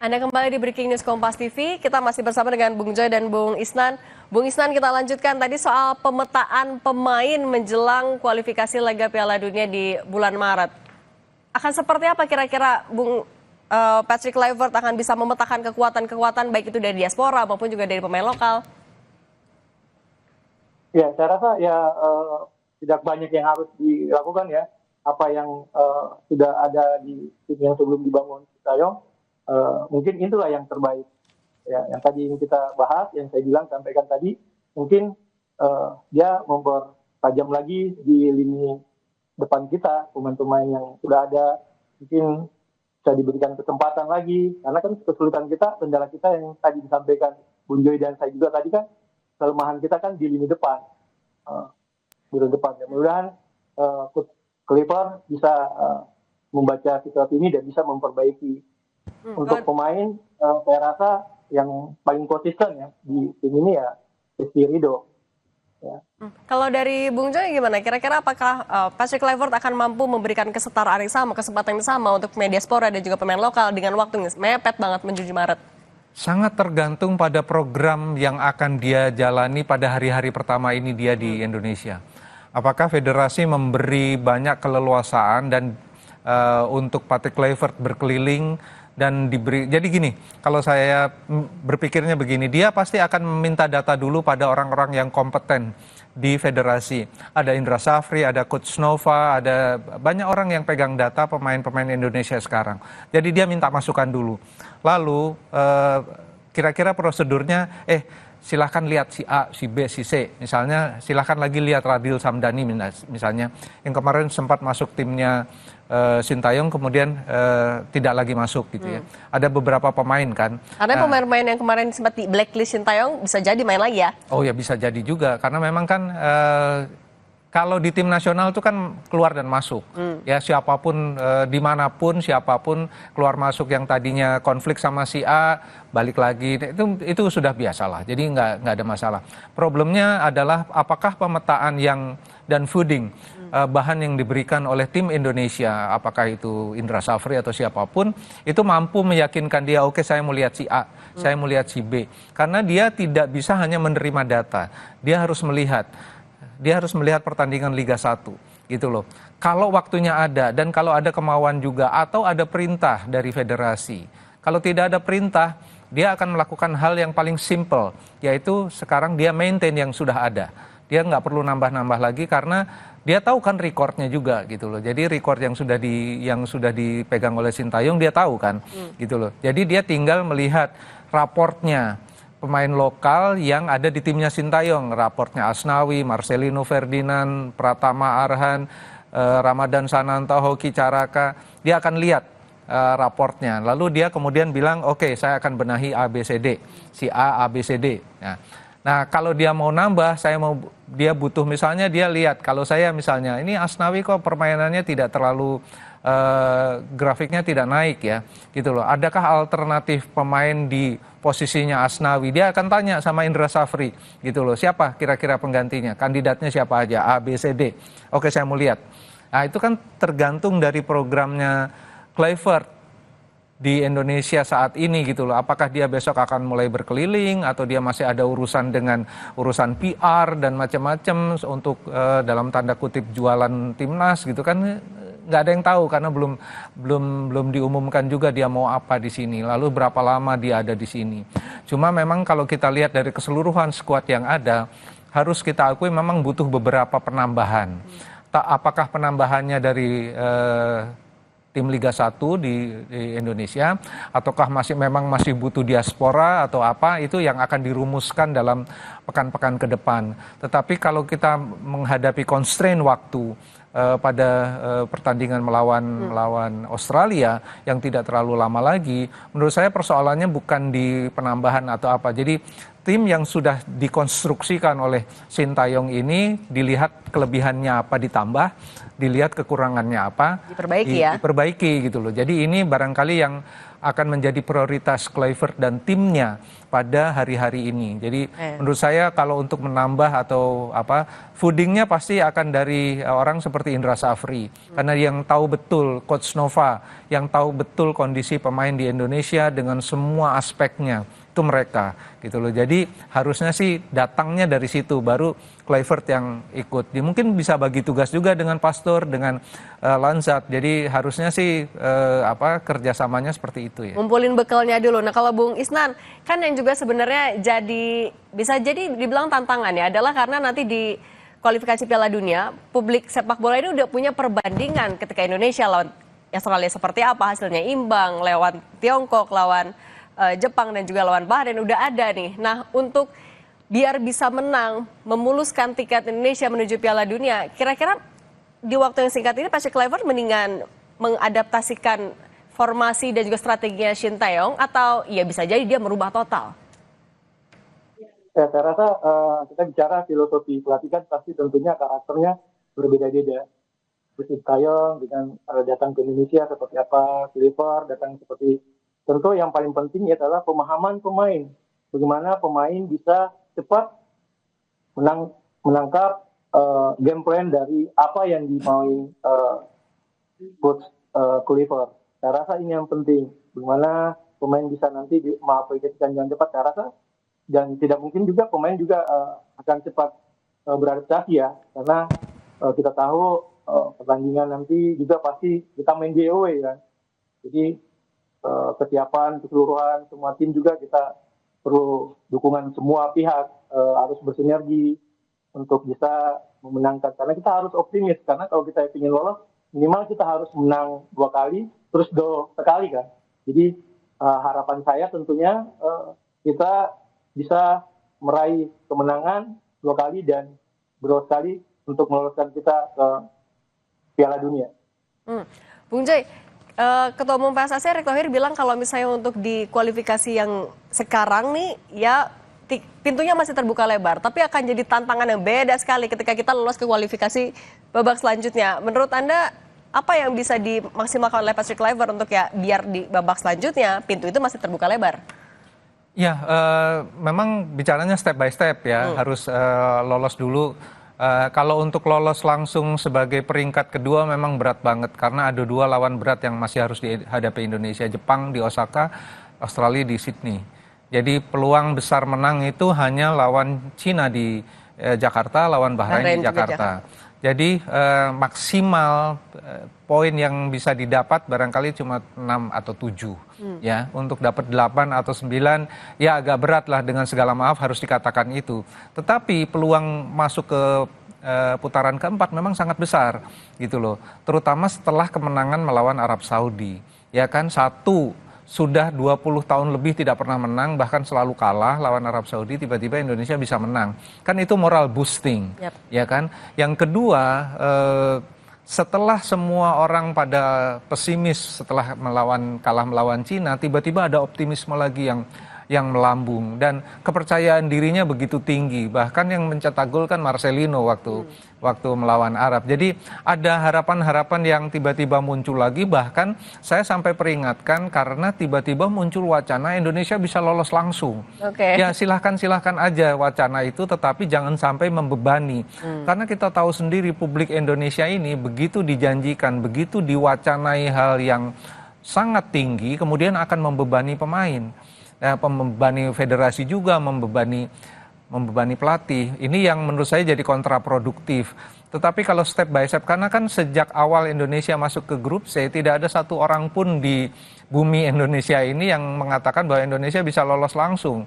Anda kembali di Breaking News Kompas TV. Kita masih bersama dengan Bung Joy dan Bung Isnan. Bung Isnan, kita lanjutkan tadi soal pemetaan pemain menjelang kualifikasi Laga Piala Dunia di bulan Maret. Akan seperti apa kira-kira Bung Patrick Kluivert akan bisa memetakan kekuatan-kekuatan baik itu dari diaspora maupun juga dari pemain lokal? Ya, saya rasa ya tidak banyak yang harus dilakukan ya. Apa yang sudah ada di tim yang sebelum dibangun Sintayong, mungkin itulah yang terbaik. Ya, yang tadi ini kita bahas, yang saya sampaikan tadi, mungkin dia mempertajam lagi di lini depan kita, pemain-pemain yang sudah ada, mungkin bisa diberikan kesempatan lagi, karena kan kesulitan kita, kendala kita yang tadi disampaikan Bung Joy dan saya juga tadi kan, kelemahan kita kan di lini depan. Di lini depan. Ya, mudah-mudahan Kluivert bisa membaca situasi ini dan bisa memperbaiki. Untuk pemain, saya rasa yang paling konsisten ya di tim ini ya Rizky Ridho. Ya. Kalau dari Bung Joy gimana? Kira-kira apakah Patrick Kluivert akan mampu memberikan kesetaraan yang sama, kesempatan yang sama untuk pemain diaspora dan juga pemain lokal dengan waktu yang mepet banget menuju Maret? Sangat tergantung pada program yang akan dia jalani pada hari-hari pertama ini dia di Indonesia. Apakah federasi memberi banyak keleluasaan dan untuk Patrick Kluivert berkeliling dan diberi, jadi gini, kalau saya berpikirnya begini, dia pasti akan meminta data dulu pada orang-orang yang kompeten di federasi. Ada Indra Safri, ada Coach Nova, ada banyak orang yang pegang data pemain-pemain Indonesia sekarang. Jadi dia minta masukan dulu. Lalu kira-kira prosedurnya, silahkan lihat si A, si B, si C. Misalnya silahkan lagi lihat Radil Samdani misalnya, yang kemarin sempat masuk timnya Sintayong kemudian tidak lagi masuk gitu ya. Ada beberapa pemain kan. Karena pemain-pemain yang kemarin sempat di blacklist Sintayong bisa jadi main lagi ya? Oh ya bisa jadi juga karena memang kan kalau di tim nasional itu kan keluar dan masuk. Ya siapapun dimanapun siapapun keluar masuk, yang tadinya konflik sama si A balik lagi itu sudah biasa lah. Jadi nggak ada masalah. Problemnya adalah apakah pemetaan dan fooding bahan yang diberikan oleh tim Indonesia, apakah itu Indra Safri atau siapapun, itu mampu meyakinkan dia, oke, saya mau lihat si A, saya mau lihat si B. Karena dia tidak bisa hanya menerima data, dia harus melihat pertandingan Liga 1 gitu loh. Kalau waktunya ada dan kalau ada kemauan juga atau ada perintah dari federasi. Kalau tidak ada perintah, dia akan melakukan hal yang paling simple, yaitu sekarang dia maintain yang sudah ada. Dia nggak perlu nambah-nambah lagi karena dia tahu kan recordnya juga gitu loh. Jadi record yang sudah dipegang oleh Sintayong dia tahu kan gitu loh. Jadi dia tinggal melihat raportnya pemain lokal yang ada di timnya Sintayong, raportnya Asnawi, Marcelino Ferdinand, Pratama Arhan, Ramadan Sananta, Hoki Caraka. Dia akan lihat raportnya. Lalu dia kemudian bilang, oke, saya akan benahi ABCD, si A, ABCD. Nah, kalau dia mau nambah, dia butuh misalnya dia lihat, kalau saya misalnya, ini Asnawi kok permainannya tidak terlalu, grafiknya tidak naik ya, gitu loh. Adakah alternatif pemain di posisinya Asnawi? Dia akan tanya sama Indra Safri, gitu loh. Siapa kira-kira penggantinya? Kandidatnya siapa aja? A, B, C, D. Oke, saya mau lihat. Nah, itu kan tergantung dari programnya Kluivert di Indonesia saat ini gitu loh. Apakah dia besok akan mulai berkeliling atau dia masih ada urusan dengan urusan PR dan macam-macam untuk dalam tanda kutip jualan timnas gitu kan, nggak ada yang tahu karena belum diumumkan juga dia mau apa di sini. Lalu berapa lama dia ada di sini. Cuma memang kalau kita lihat dari keseluruhan skuad yang ada, harus kita akui memang butuh beberapa penambahan. Apakah penambahannya dari tim Liga 1 di Indonesia, ataukah memang masih butuh diaspora atau apa, itu yang akan dirumuskan dalam pekan-pekan ke depan. Tetapi kalau kita menghadapi constraint waktu pada pertandingan melawan Australia yang tidak terlalu lama lagi, menurut saya persoalannya bukan di penambahan atau apa. Jadi tim yang sudah dikonstruksikan oleh Sintayong ini dilihat kelebihannya apa ditambah, dilihat kekurangannya apa, diperbaiki gitu loh. Jadi ini barangkali yang akan menjadi prioritas Kluivert dan timnya pada hari-hari ini. Jadi menurut saya kalau untuk menambah atau foodingnya pasti akan dari orang seperti Indra Safri, karena yang tahu betul Coach Nova, yang tahu betul kondisi pemain di Indonesia dengan semua aspeknya, itu mereka gitu loh. Jadi harusnya sih datangnya dari situ, baru Kluivert yang ikut. Dia mungkin bisa bagi tugas juga dengan Pastor, dengan Lanzat. Jadi harusnya sih kerjasamanya seperti itu ya. Ngumpulin bekalnya dulu. Nah kalau Bung Isnan, kan yang juga sebenarnya bisa jadi dibilang tantangan ya, adalah karena nanti di kualifikasi Piala Dunia, publik sepak bola ini udah punya perbandingan ketika Indonesia lawan Australia seperti apa, hasilnya imbang, lawan Tiongkok, lawan Jepang dan juga lawan Bahrain udah ada nih. Nah untuk biar bisa menang, memuluskan tiket Indonesia menuju Piala Dunia, kira-kira di waktu yang singkat ini Patrick Kluivert mendingan mengadaptasikan formasi dan juga strateginya Sintayong, atau ya bisa jadi dia merubah total? Ya, saya rasa kita bicara filosofi pelatih kan pasti tentunya karakternya berbeda-beda. Sintayong dengan datang ke Indonesia seperti apa, Kluivert datang seperti. Tentu yang paling penting adalah pemahaman pemain. Bagaimana pemain bisa cepat menangkap game plan dari apa yang dimauin Coach Kluivert. Saya rasa ini yang penting. Bagaimana pemain bisa nanti mengaplikasikan dengan cepat. Saya rasa dan tidak mungkin juga pemain juga akan cepat beradaptasi ya. Karena kita tahu pertandingan nanti juga pasti kita main JOW ya. Jadi kesiapan keseluruhan semua tim juga kita perlu dukungan semua pihak, harus bersinergi untuk bisa memenangkan, karena kita harus optimis, karena kalau kita ingin lolos minimal kita harus menang 2 kali terus draw sekali kan. Jadi harapan saya tentunya kita bisa meraih kemenangan 2 kali dan draw sekali untuk meloloskan kita ke Piala Dunia. Bung Joy, Ketua Umum PSSI Erick Thohir bilang kalau misalnya untuk di kualifikasi yang sekarang nih ya pintunya masih terbuka lebar, tapi akan jadi tantangan yang beda sekali ketika kita lolos ke kualifikasi babak selanjutnya. Menurut Anda apa yang bisa dimaksimalkan oleh Patrick Kluivert untuk ya biar di babak selanjutnya pintu itu masih terbuka lebar? Ya, memang bicaranya step by step ya, harus lolos dulu. Kalau untuk lolos langsung sebagai peringkat kedua memang berat banget, karena ada 2 lawan berat yang masih harus dihadapi Indonesia, Jepang di Osaka, Australia di Sydney. Jadi peluang besar menang itu hanya lawan Cina di Jakarta, lawan Bahrain di Jakarta. Jadi maksimal poin yang bisa didapat barangkali cuma 6 atau 7 ya. Untuk dapat 8 atau 9 ya agak berat lah, dengan segala maaf harus dikatakan itu. Tetapi peluang masuk ke putaran keempat memang sangat besar gitu loh. Terutama setelah kemenangan melawan Arab Saudi. Ya kan, sudah 20 tahun lebih tidak pernah menang, bahkan selalu kalah lawan Arab Saudi, tiba-tiba Indonesia bisa menang. Kan itu moral boosting, ya kan. Yang kedua, setelah semua orang pada pesimis setelah kalah melawan Cina, tiba-tiba ada optimisme lagi yang melambung, dan kepercayaan dirinya begitu tinggi. Bahkan yang mencetak gol kan Marcelino waktu melawan Arab. Jadi ada harapan-harapan yang tiba-tiba muncul lagi. Bahkan saya sampai peringatkan karena tiba-tiba muncul wacana Indonesia bisa lolos langsung. Ya silahkan aja wacana itu, tetapi jangan sampai membebani. Karena kita tahu sendiri publik Indonesia ini begitu dijanjikan, begitu diwacanai hal yang sangat tinggi, kemudian akan membebani pemain. Membebani federasi juga, membebani pelatih. Ini yang menurut saya jadi kontraproduktif. Tetapi kalau step by step, karena kan sejak awal Indonesia masuk ke grup C, tidak ada satu orang pun di bumi Indonesia ini yang mengatakan bahwa Indonesia bisa lolos langsung.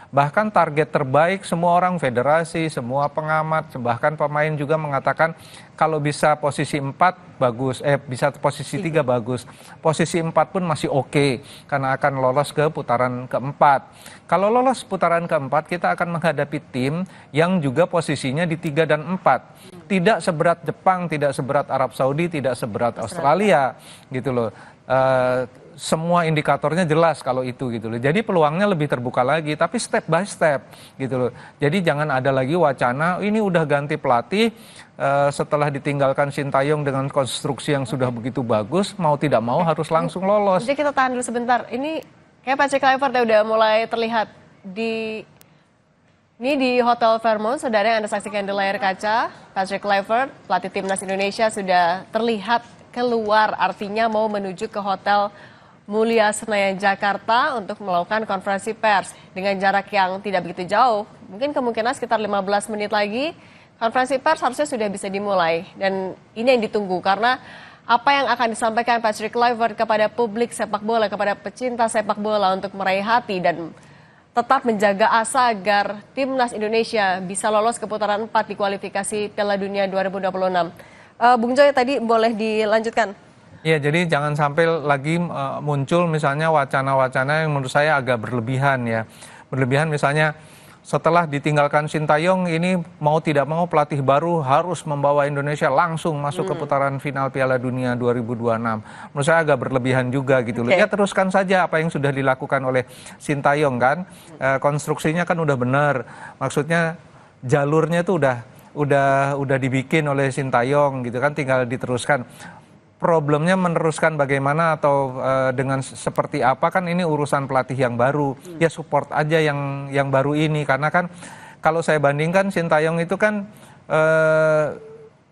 Bahkan target terbaik semua orang, federasi, semua pengamat, bahkan pemain juga mengatakan kalau bisa posisi 4 bagus, bisa posisi 3 bagus. Posisi 4 pun masih oke, karena akan lolos ke putaran keempat. Kalau lolos putaran keempat, kita akan menghadapi tim yang juga posisinya di 3 dan 4. Tidak seberat Jepang, tidak seberat Arab Saudi, tidak seberat Australia gitu loh. semua indikatornya jelas kalau itu gitu loh. Jadi peluangnya lebih terbuka lagi, tapi step by step gitu loh. Jadi jangan ada lagi wacana ini udah ganti pelatih setelah ditinggalkan Sintayong dengan konstruksi yang sudah begitu bagus, mau tidak mau harus langsung lolos. Jadi kita tahan dulu sebentar. Ini kayak Patrick Kluivert ya udah mulai terlihat di ini di Hotel Fairmont, saudara yang Anda saksikan di layar kaca. Patrick Kluivert, pelatih timnas Indonesia sudah terlihat keluar, artinya mau menuju ke Hotel Mulia Senayan Jakarta untuk melakukan konferensi pers dengan jarak yang tidak begitu jauh. Mungkin kemungkinan sekitar 15 menit lagi konferensi pers harusnya sudah bisa dimulai. Dan ini yang ditunggu karena apa yang akan disampaikan Patrick Kluivert kepada publik sepak bola, kepada pecinta sepak bola untuk meraih hati dan tetap menjaga asa agar timnas Indonesia bisa lolos ke putaran 4 di kualifikasi Piala Dunia 2026. Bung Joy tadi boleh dilanjutkan. Ya, jadi jangan sampai lagi muncul misalnya wacana-wacana yang menurut saya agak berlebihan ya. Berlebihan misalnya setelah ditinggalkan Sintayong ini mau tidak mau pelatih baru harus membawa Indonesia langsung masuk ke putaran final Piala Dunia 2026. Menurut saya agak berlebihan juga gitu loh. Ya teruskan saja apa yang sudah dilakukan oleh Sintayong kan. Konstruksinya kan udah benar. Maksudnya jalurnya itu udah dibikin oleh Sintayong gitu kan, tinggal diteruskan. Problemnya meneruskan bagaimana atau dengan seperti apa kan ini urusan pelatih yang baru. Ya support aja yang baru ini karena kan kalau saya bandingkan Sintayong itu kan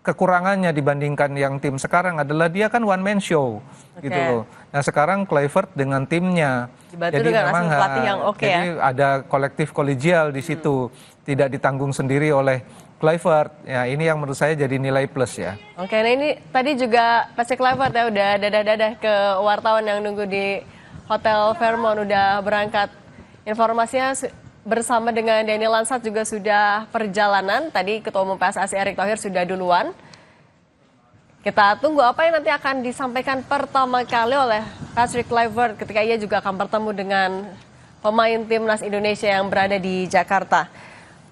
kekurangannya dibandingkan yang tim sekarang adalah dia kan one man show gitu loh. Nah sekarang Kluivert dengan timnya. Dibantu Jadi dengan memang pelatih yang jadi ada kolektif kolegial di situ, tidak ditanggung sendiri oleh Kluivert. Ya ini yang menurut saya jadi nilai plus ya. Oke, nah ini tadi juga Patrick Kluivert ya udah dadah-dadah ke wartawan yang nunggu di Hotel Fairmont, udah berangkat. Informasinya bersama dengan Daniel Lansat juga sudah perjalanan. Tadi Ketua Umum PSSI Erick Thohir sudah duluan. Kita tunggu apa yang nanti akan disampaikan pertama kali oleh Patrick Kluivert ketika ia juga akan bertemu dengan pemain timnas Indonesia yang berada di Jakarta.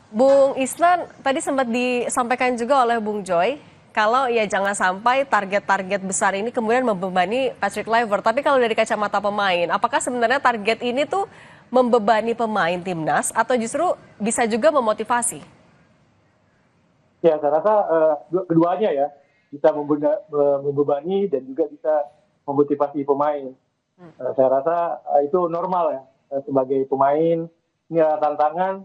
Bung Isnan, tadi sempat disampaikan juga oleh Bung Joy, kalau ya jangan sampai target-target besar ini kemudian membebani Patrick Kluivert. Tapi kalau dari kacamata pemain, apakah sebenarnya target ini tuh membebani pemain timnas atau justru bisa juga memotivasi? Ya, saya rasa keduanya ya, bisa membebani dan juga bisa memotivasi pemain. Saya rasa itu normal ya, sebagai pemain. Ini adalah tantangan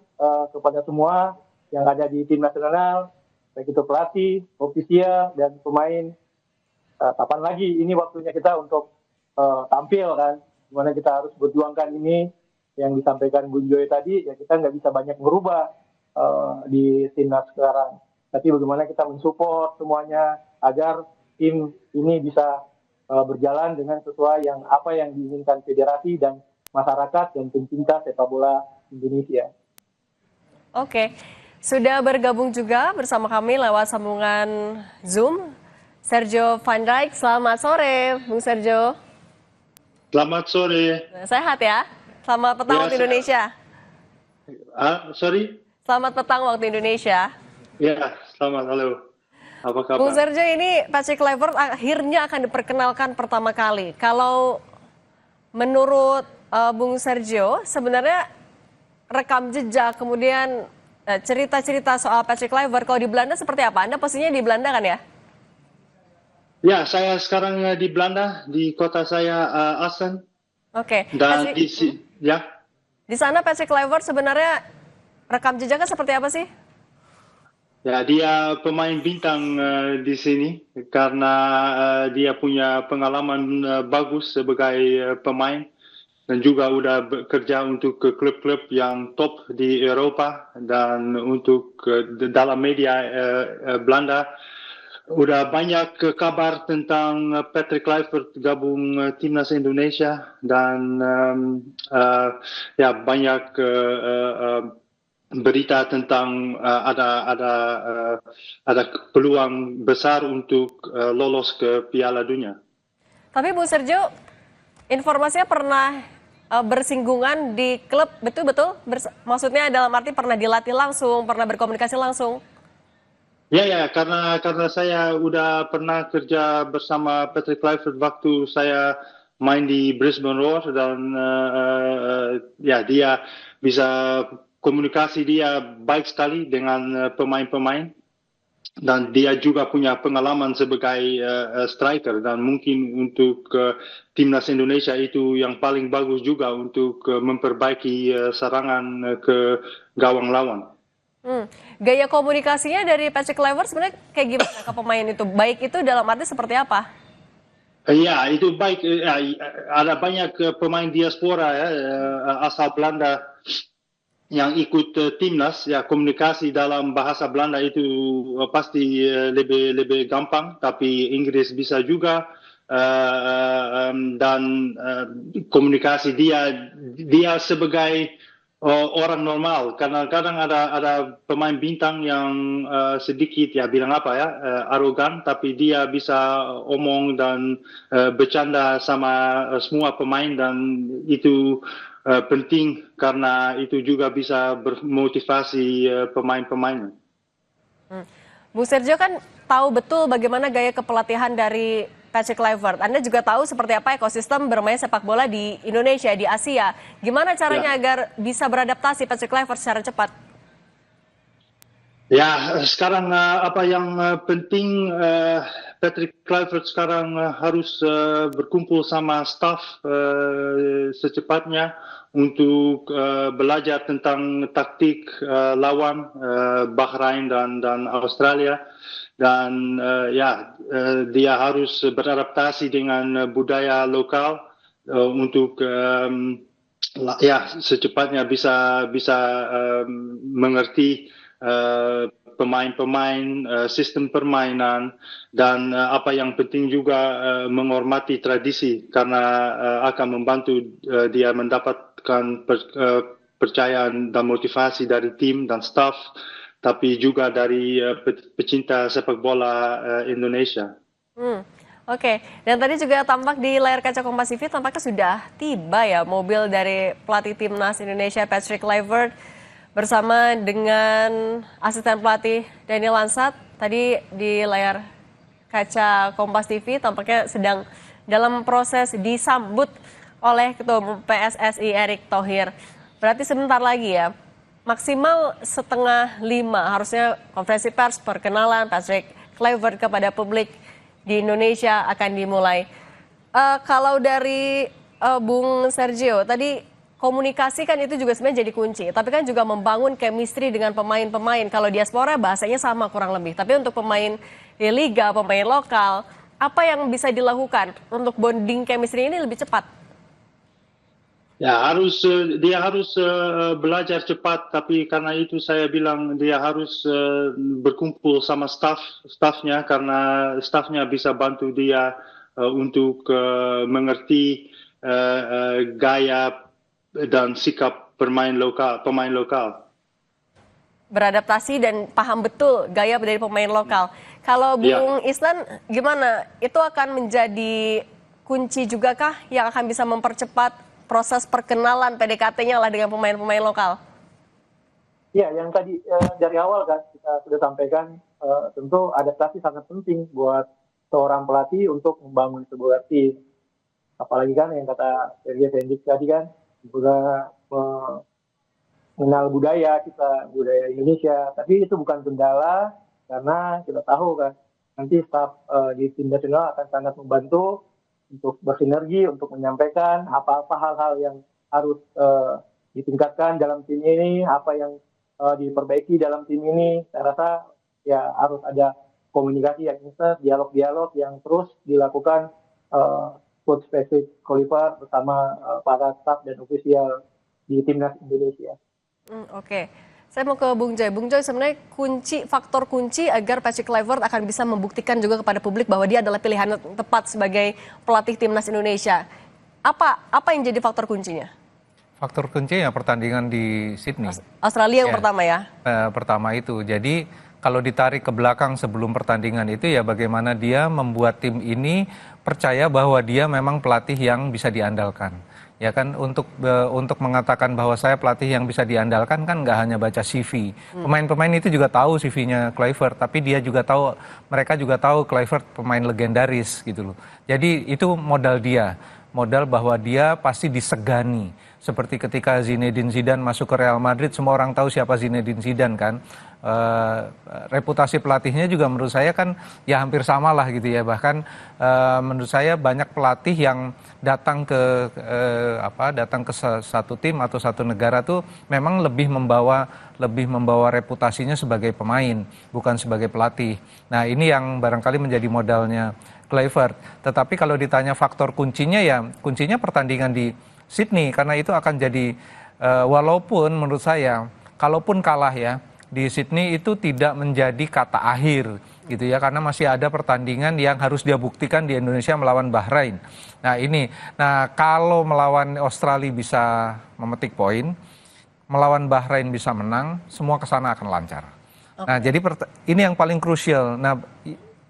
kepada semua yang ada di tim nasional, baik itu pelatih, ofisial, dan pemain. Kapan lagi ini waktunya kita untuk tampil kan, dimana kita harus berjuangkan ini yang disampaikan Bung Joy tadi, ya kita nggak bisa banyak merubah di timnas sekarang. Tapi bagaimana kita mensupport semuanya agar tim ini bisa berjalan dengan sesuai apa yang diinginkan federasi dan masyarakat dan pencinta sepak bola Indonesia. Oke, sudah bergabung juga bersama kami lewat sambungan Zoom, Sergio Van Dijk. Selamat sore, Bung Sergio. Selamat sore. Sehat ya? Selamat petang waktu Indonesia. Sorry? Selamat petang waktu Indonesia. Ya, selamat. Halo. Apa kabar? Bung Sergio, ini Patrick Kluivert akhirnya akan diperkenalkan pertama kali. Kalau menurut Bung Sergio, sebenarnya rekam jejak, kemudian cerita-cerita soal Patrick Kluivert, kalau di Belanda seperti apa? Anda pastinya di Belanda kan ya? Ya, saya sekarang di Belanda, di kota saya Assen. Oke. Dan di sana Patrick Kluivert sebenarnya rekam jejaknya seperti apa sih? Ya, dia pemain bintang di sini karena dia punya pengalaman bagus sebagai pemain. Dan juga udah bekerja untuk klub-klub yang top di Eropa dan untuk dalam media Belanda. Udah banyak kabar tentang Patrick Kluivert gabung timnas Indonesia dan ya banyak berita tentang ada peluang besar untuk lolos ke Piala Dunia. Tapi Bu Sergio, informasinya pernah bersinggungan di klub, betul-betul? Maksudnya dalam arti pernah dilatih langsung, pernah berkomunikasi langsung? Ya, karena saya udah pernah kerja bersama Patrick Kluivert waktu saya main di Brisbane Roar dan ya dia bisa komunikasi dia baik sekali dengan pemain-pemain dan dia juga punya pengalaman sebagai striker dan mungkin untuk timnas Indonesia itu yang paling bagus juga untuk memperbaiki serangan ke gawang lawan. Gaya komunikasinya dari Patrick Kluivert sebenarnya kayak gimana ke pemain itu? Baik itu dalam arti seperti apa? Ya, itu baik. Ya, ada banyak pemain diaspora ya, asal Belanda yang ikut timnas. Ya, komunikasi dalam bahasa Belanda itu pasti lebih gampang. Tapi Inggris bisa juga. Dan komunikasi dia sebagai orang normal. Kadang-kadang ada pemain bintang yang sedikit ya bilang apa ya arogan, tapi dia bisa omong dan bercanda sama semua pemain dan itu penting karena itu juga bisa bermotivasi pemain-pemainnya. Bung Sergio kan tahu betul bagaimana gaya kepelatihan dari Patrick Kluivert. Anda juga tahu seperti apa ekosistem bermain sepak bola di Indonesia, di Asia. Gimana caranya agar bisa beradaptasi Patrick Kluivert secara cepat? Ya, sekarang apa yang penting Patrick Kluivert sekarang harus berkumpul sama staff secepatnya untuk belajar tentang taktik lawan Bahrain dan Australia. Dan dia harus beradaptasi dengan budaya lokal untuk secepatnya bisa mengerti pemain-pemain, sistem permainan dan apa yang penting juga menghormati tradisi karena akan membantu dia mendapatkan percayaan dan motivasi dari tim dan staff, tapi juga dari pecinta sepak bola Indonesia. Oke, dan tadi juga tampak di layar kaca Kompas TV tampaknya sudah tiba ya mobil dari pelatih timnas Indonesia Patrick Kluivert bersama dengan asisten pelatih Daniel Lansat. Tadi di layar kaca Kompas TV tampaknya sedang dalam proses disambut oleh Ketua Umum PSSI Erick Thohir. Berarti sebentar lagi ya. Maksimal 4:30 harusnya konferensi pers perkenalan Patrick Kluivert kepada publik di Indonesia akan dimulai. Kalau dari Bung Sergio, tadi komunikasi kan itu juga sebenarnya jadi kunci. Tapi kan juga membangun chemistry dengan pemain-pemain. Kalau diaspora bahasanya sama kurang lebih. Tapi untuk pemain di liga, pemain lokal, apa yang bisa dilakukan untuk bonding chemistry ini lebih cepat? Ya dia harus belajar cepat, tapi karena itu saya bilang dia harus berkumpul sama staffnya karena staffnya bisa bantu dia untuk mengerti gaya dan sikap pemain lokal. Beradaptasi dan paham betul gaya dari pemain lokal. Kalau Bung Isnan gimana? Itu akan menjadi kunci juga kah yang akan bisa mempercepat proses perkenalan PDKT-nya lah dengan pemain-pemain lokal? Ya, yang tadi dari awal kan kita sudah sampaikan tentu adaptasi sangat penting buat seorang pelatih untuk membangun sebuah tim. Apalagi kan yang kata Sergio Fendik tadi kan juga mengenal budaya kita, budaya Indonesia. Tapi itu bukan kendala karena kita tahu kan nanti staf di tim nasional akan sangat membantu untuk bersinergi, untuk menyampaikan apa-apa hal-hal yang harus ditingkatkan dalam tim ini, apa yang diperbaiki dalam tim ini. Saya rasa ya harus ada komunikasi yang intens, dialog-dialog yang terus dilakukan coach Patrick Kluivert bersama para staf dan ofisial di timnas Indonesia. Oke. Saya mau ke Bung Joy. Bung Joy, sebenarnya faktor kunci agar Patrick Kluivert akan bisa membuktikan juga kepada publik bahwa dia adalah pilihan tepat sebagai pelatih timnas Indonesia. Apa yang jadi faktor kuncinya? Faktor kuncinya pertandingan di Sydney. Australia yang pertama ya? Pertama itu. Jadi kalau ditarik ke belakang sebelum pertandingan itu ya bagaimana dia membuat tim ini percaya bahwa dia memang pelatih yang bisa diandalkan. Ya kan untuk mengatakan bahwa saya pelatih yang bisa diandalkan kan nggak hanya baca CV. Pemain-pemain itu juga tahu CV-nya Kluivert, tapi mereka juga tahu Kluivert pemain legendaris gitu loh. Jadi itu modal dia. modal bahwa dia pasti disegani. Seperti ketika Zinedine Zidane masuk ke Real Madrid, semua orang tahu siapa Zinedine Zidane kan. Reputasi pelatihnya juga menurut saya kan ya hampir sama lah gitu ya. Bahkan menurut saya banyak pelatih yang datang ke satu tim atau satu negara tuh memang lebih membawa reputasinya sebagai pemain, bukan sebagai pelatih. Nah, ini yang barangkali menjadi modalnya Kluivert. Tetapi kalau ditanya faktor kuncinya, ya kuncinya pertandingan di Sydney, karena itu akan jadi walaupun menurut saya kalaupun kalah ya di Sydney itu tidak menjadi kata akhir gitu ya, karena masih ada pertandingan yang harus dia buktikan di Indonesia melawan Bahrain. Nah kalau melawan Australia bisa memetik poin, melawan Bahrain bisa menang, semua kesana akan lancar. Nah jadi ini yang paling krusial. Nah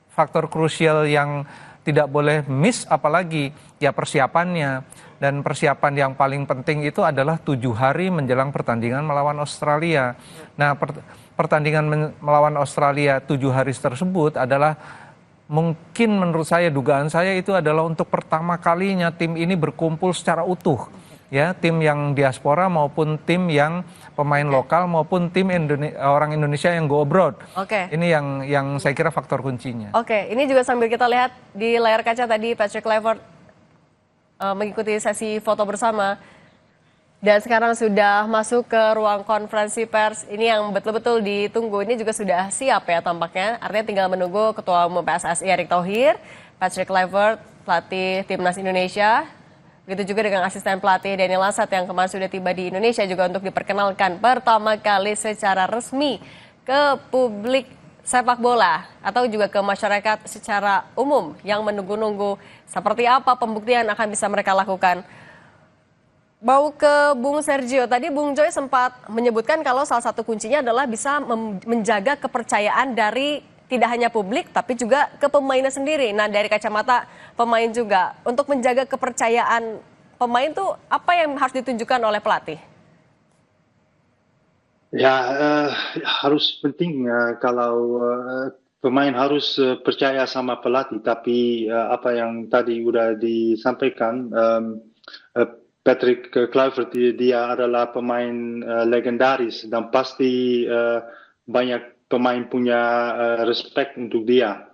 faktor krusial yang tidak boleh miss apalagi ya persiapannya. Dan persiapan yang paling penting itu adalah 7 hari menjelang pertandingan melawan Australia. Nah pertandingan melawan Australia 7 hari tersebut adalah mungkin menurut saya, dugaan saya itu adalah untuk pertama kalinya tim ini berkumpul secara utuh. Ya, tim yang diaspora maupun tim yang pemain lokal maupun tim orang Indonesia yang go abroad. Ini yang saya kira faktor kuncinya. Ini juga sambil kita lihat di layar kaca tadi Patrick Kluivert mengikuti sesi foto bersama. Dan sekarang sudah masuk ke ruang konferensi pers. Ini yang betul-betul ditunggu. Ini juga sudah siap ya tampaknya. Artinya tinggal menunggu Ketua Umum PSSI Erick Thohir, Patrick Kluivert, pelatih Timnas Indonesia. Begitu juga dengan asisten pelatih Daniel Lassat yang kemarin sudah tiba di Indonesia juga untuk diperkenalkan pertama kali secara resmi ke publik sepak bola atau juga ke masyarakat secara umum yang menunggu-nunggu seperti apa pembuktian akan bisa mereka lakukan. Mau ke Bung Sergio, tadi Bung Joy sempat menyebutkan kalau salah satu kuncinya adalah bisa menjaga kepercayaan dari tidak hanya publik tapi juga ke pemainnya sendiri. Nah dari kacamata pemain juga, untuk menjaga kepercayaan pemain tuh apa yang harus ditunjukkan oleh pelatih? Ya, harus penting kalau pemain harus percaya sama pelatih. Tapi apa yang tadi udah disampaikan, Patrick Kluivert dia adalah pemain legendaris dan pasti banyak pemain punya respect untuk dia.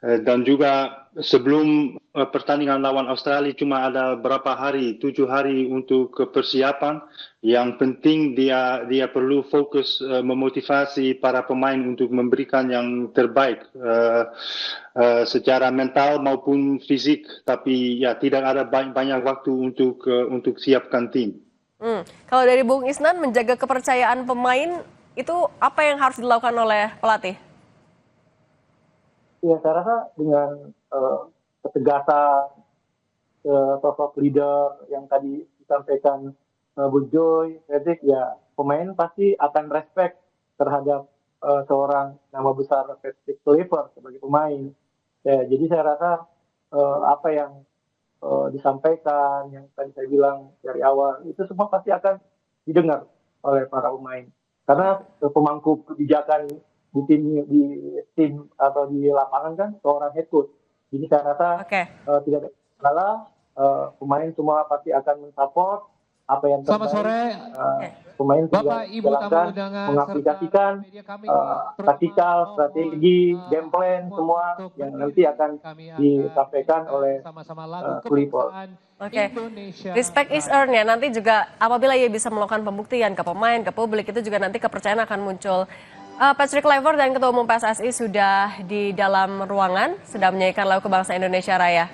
Dan juga sebelum pertandingan lawan Australia cuma ada berapa hari, 7 hari untuk persiapan. Yang penting dia perlu fokus memotivasi para pemain untuk memberikan yang terbaik secara mental maupun fisik. Tapi ya tidak ada banyak waktu untuk siapkan tim. Kalau dari Bung Isnan, menjaga kepercayaan pemain itu apa yang harus dilakukan oleh pelatih? Ya, saya rasa dengan ketegasan, sosok leader yang tadi disampaikan Bu Joy, Patrick, ya pemain pasti akan respect terhadap seorang nama besar Patrick Kluivert sebagai pemain. Ya, jadi saya rasa apa yang disampaikan, yang tadi saya bilang dari awal, itu semua pasti akan didengar oleh para pemain. Karena pemangku kebijakan di tim atau di lapangan kan seorang head coach. Jadi saya rasa tidak ada masalah, pemain semua pasti akan mensupport apa yang terbaik. Selamat sore, pemain Bapak Ibu tamu undangan, mengaplikasikan taktikal, strategi, game plan semua yang nanti akan disampaikan oleh Kluivert. Respect is earned ya. Nanti juga apabila ia bisa melakukan pembuktian ke pemain, ke publik, itu juga nanti kepercayaan akan muncul. Patrick Kluivert dan Ketua Umum PSSI sudah di dalam ruangan, sedang menyanyikan lagu kebangsaan Indonesia Raya.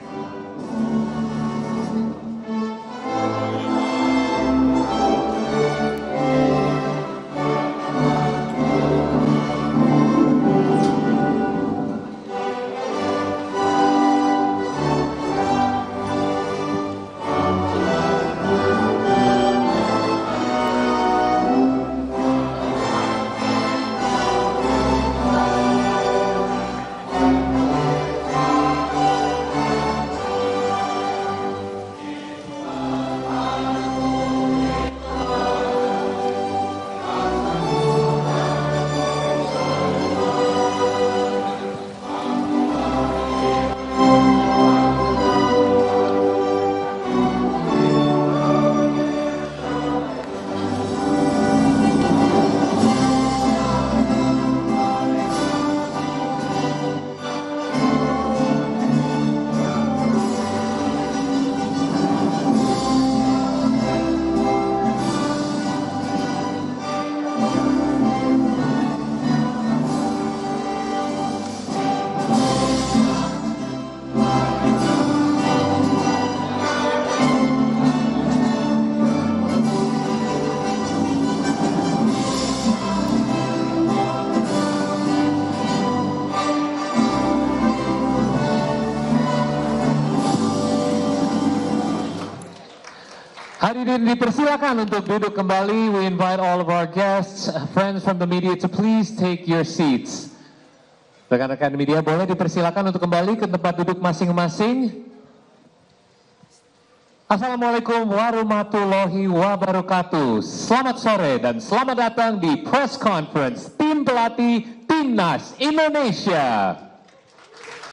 Hadirin dipersilakan untuk duduk kembali. We invite all of our guests, friends from the media to please take your seats. Rekan-rekan media boleh dipersilakan untuk kembali ke tempat duduk masing-masing. Assalamualaikum warahmatullahi wabarakatuh. Selamat sore dan selamat datang di press conference tim pelatih Timnas Indonesia.